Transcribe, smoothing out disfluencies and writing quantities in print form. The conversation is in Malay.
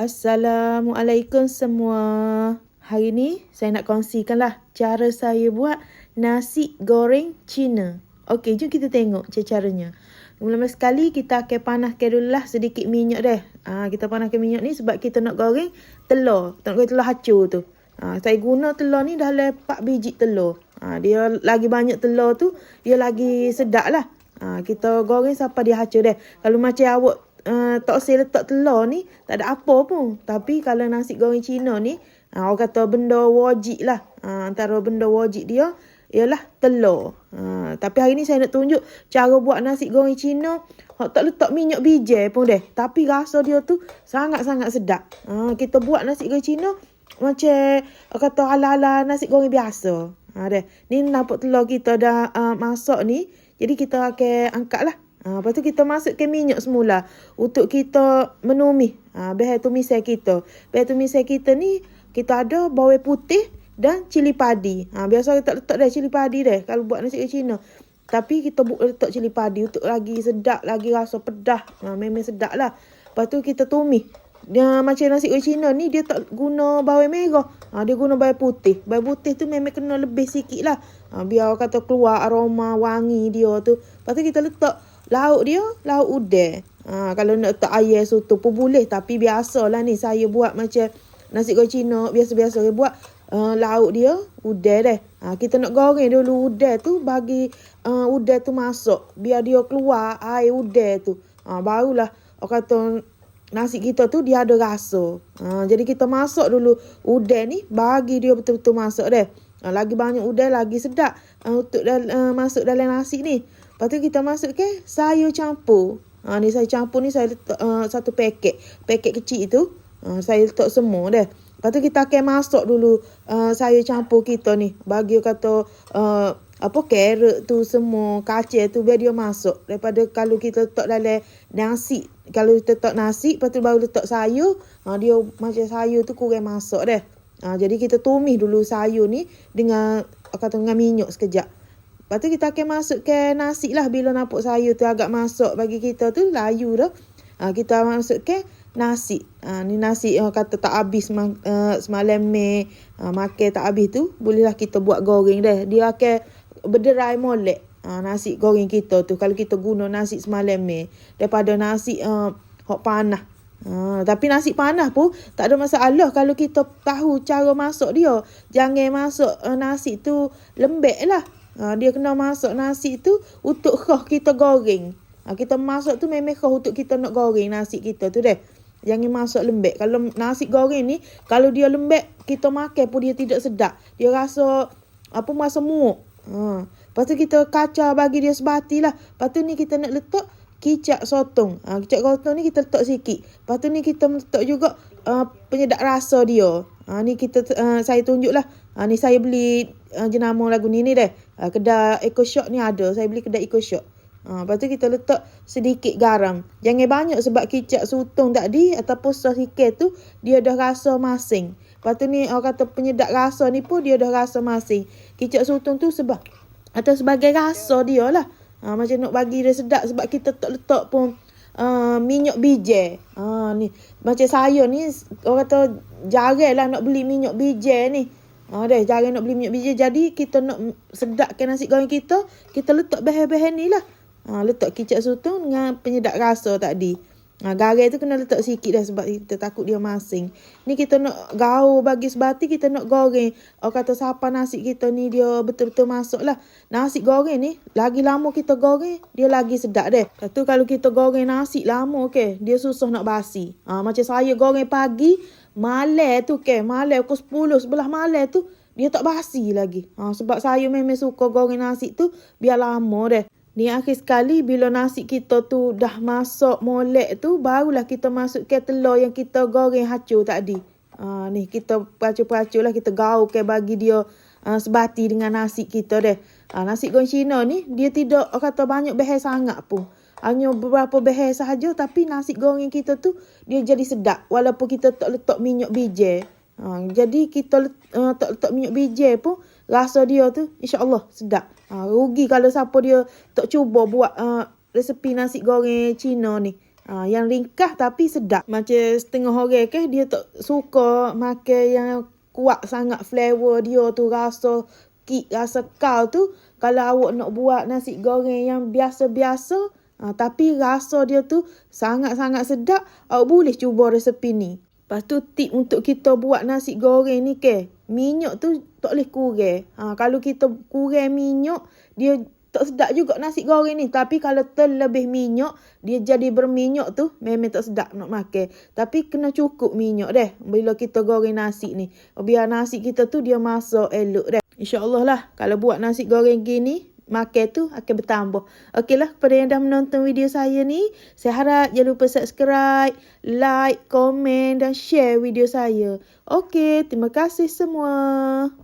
Assalamualaikum semua. Hari ni saya nak kongsikanlah cara saya buat nasi goreng Cina. Okey, jom kita tengok caranya. Mula-mula sekali kita akan panaskan dulu lah sedikit minyak deh. Kita panaskan minyak ni sebab kita nak goreng telur. Kita nak goreng telur hacur tu. Saya guna telur ni dalam 4 biji telur. Dia lagi banyak telur tu, dia lagi sedap lah. Kita goreng sampai dia hacur deh. Kalau macam awak tak usah letak telur ni, tak ada apa pun. Tapi kalau nasi goreng Cina ni, orang kata benda wajib lah. Antara benda wajib dia ialah telur. Tapi hari ni saya nak tunjuk cara buat nasi goreng Cina. Tak letak minyak biji pun deh. Tapi rasa dia tu sangat-sangat sedap. Kita buat nasi goreng Cina macam kata ala-ala nasi goreng biasa. Deh. Ni nampak telur kita dah masak ni. Jadi kita akan angkat lah. Lepas tu kita masukkan minyak semula untuk kita menumis bahan tumisan kita. Bahan tumisan kita ni kita ada bawang putih dan cili padi. Biasa kita tak letak dah cili padi dah kalau buat nasi Cina. Tapi kita letak cili padi untuk lagi sedap, lagi rasa pedas. Memang sedap lah. Lepas tu kita tumis. Dia macam nasi goreng Cina ni dia tak guna bawang merah. Dia guna bawang putih. Bawang putih tu memang kena lebih sikit lah. Biar kata keluar aroma wangi dia tu. Lepas tu kita letak lauk dia, lauk udang. Kalau nak letak ayam soto pun boleh. Tapi biasalah ni saya buat macam nasi goreng Cina. Biasa-biasa saya buat lauk dia, udang deh. Kita nak goreng dulu udang tu bagi udang tu masuk. Biar dia keluar air udang tu. Barulah orang kata nasi kita tu dia ada rasa. Jadi kita masak dulu udang ni bagi dia betul-betul masuk deh. Lagi banyak udang lagi sedap untuk masuk dalam nasi ni. Lepas tu kita masukkan sayur campur. Ni sayur campur ni saya letak satu paket. Paket kecil tu saya letak semua dah. Lepas tu kita akan masak dulu sayur campur kita ni. Bagi kata carrot tu semua, kacang tu biar dia masuk. Daripada kalau kita letak dalam nasi. Kalau kita letak nasi, lepas tu baru letak sayur. Dia macam sayur tu kurang masuk dah. Jadi kita tumis dulu sayur ni dengan minyak sekejap. Lepas tu kita akan masukkan nasi lah. Bila nampak sayur tu agak masuk bagi kita tu layu dah. Kita masukkan nasi. Ni nasi kata tak habis semalam makan tak habis tu. Bolehlah kita buat goreng dah. Dia akan berderai molek. Nasi goreng kita tu. Kalau kita guna nasi semalam daripada nasi hok panah. Tapi nasi panas pun tak ada masalah kalau kita tahu cara masak dia. Jangan masak nasi tu lembek lah. Dia kena masak nasi tu untuk khas kita goreng. Kita masak tu memang khas untuk kita nak goreng nasi kita tu deh. Jangan masak lembek. Kalau nasi goreng ni, kalau dia lembek, kita makan pun dia tidak sedap. Dia rasa rasa muak. Lepas tu kita kacau bagi dia sebati lah. Lepas tu ni kita nak letak kicap sotong. Kicap sotong ni kita letak sikit. Lepas tu ni kita letak juga penyedap rasa dia. Ni kita saya tunjuk lah. Ni saya beli jenama lagu ni dah. Kedai Eco Shop ni ada. Saya beli kedai Eco Shop. Lepas tu kita letak sedikit garam. Jangan banyak sebab kicap sotong tadi ataupun sos ikan tu dia dah rasa masing. Lepas tu ni orang kata penyedap rasa ni pun dia dah rasa masing. Kicap sotong tu sebagai rasa dia lah. Macam nak bagi dia sedap sebab kita tak letak pun minyak biji. Ni macam saya ni orang kata jarang lah nak beli minyak biji ni. Jarang nak beli minyak biji. Jadi kita nak sedapkan nasi goreng kita letak bahan-bahan ni lah. Letak kicap sotong dengan penyedap rasa tadi. Garam tu kena letak sikit dah sebab kita takut dia masing. Ni kita nak gaul bagi sebati, kita nak goreng. Orang kata siapa nasi kita ni dia betul-betul masuk lah. Nasi goreng ni, lagi lama kita goreng, dia lagi sedap deh. Lepas tu kalau kita goreng nasi lama dia susah nak basi. Macam saya goreng pagi, malam tu malam pukul 10, 11 malam tu, dia tak basi lagi. Sebab saya memang suka goreng nasi tu, biar lama deh. Ni akhir sekali bila nasi kita tu dah masak molek tu, barulah kita masukkan telur yang kita goreng hacur tadi. Ni kita peracur-peracur lah, kita gaulkan bagi dia sebati dengan nasi kita deh. Nasi goreng Cina ni dia tidak kata banyak bahan sangat pun. Hanya beberapa bahan sahaja tapi nasi goreng kita tu dia jadi sedap walaupun kita tak letak minyak biji. Jadi kita tak letak minyak biji pun rasa dia tu insya-Allah sedap. Rugi kalau siapa dia tak cuba buat resepi nasi goreng Cina ni. Yang ringkas tapi sedap. Macam setengah orang ke dia tak suka makan yang kuat sangat flavor dia tu, rasa kick, rasa kau tu. Kalau awak nak buat nasi goreng yang biasa-biasa tapi rasa dia tu sangat-sangat sedap, awak boleh cuba resepi ni. Lepas tu tip untuk kita buat nasi goreng ni ke, minyak tu tak boleh kurang. Kalau kita kurang minyak, dia tak sedap juga nasi goreng ni. Tapi kalau terlebih minyak, dia jadi berminyak tu, memang tak sedap nak makan. Tapi kena cukup minyak deh bila kita goreng nasi ni. Biar nasi kita tu dia masak elok deh. InsyaAllah lah, kalau buat nasi goreng gini, makan tu akan bertambah. Okeylah, kepada yang dah menonton video saya ni, saya harap jangan lupa subscribe, like, komen dan share video saya. Okey, terima kasih semua.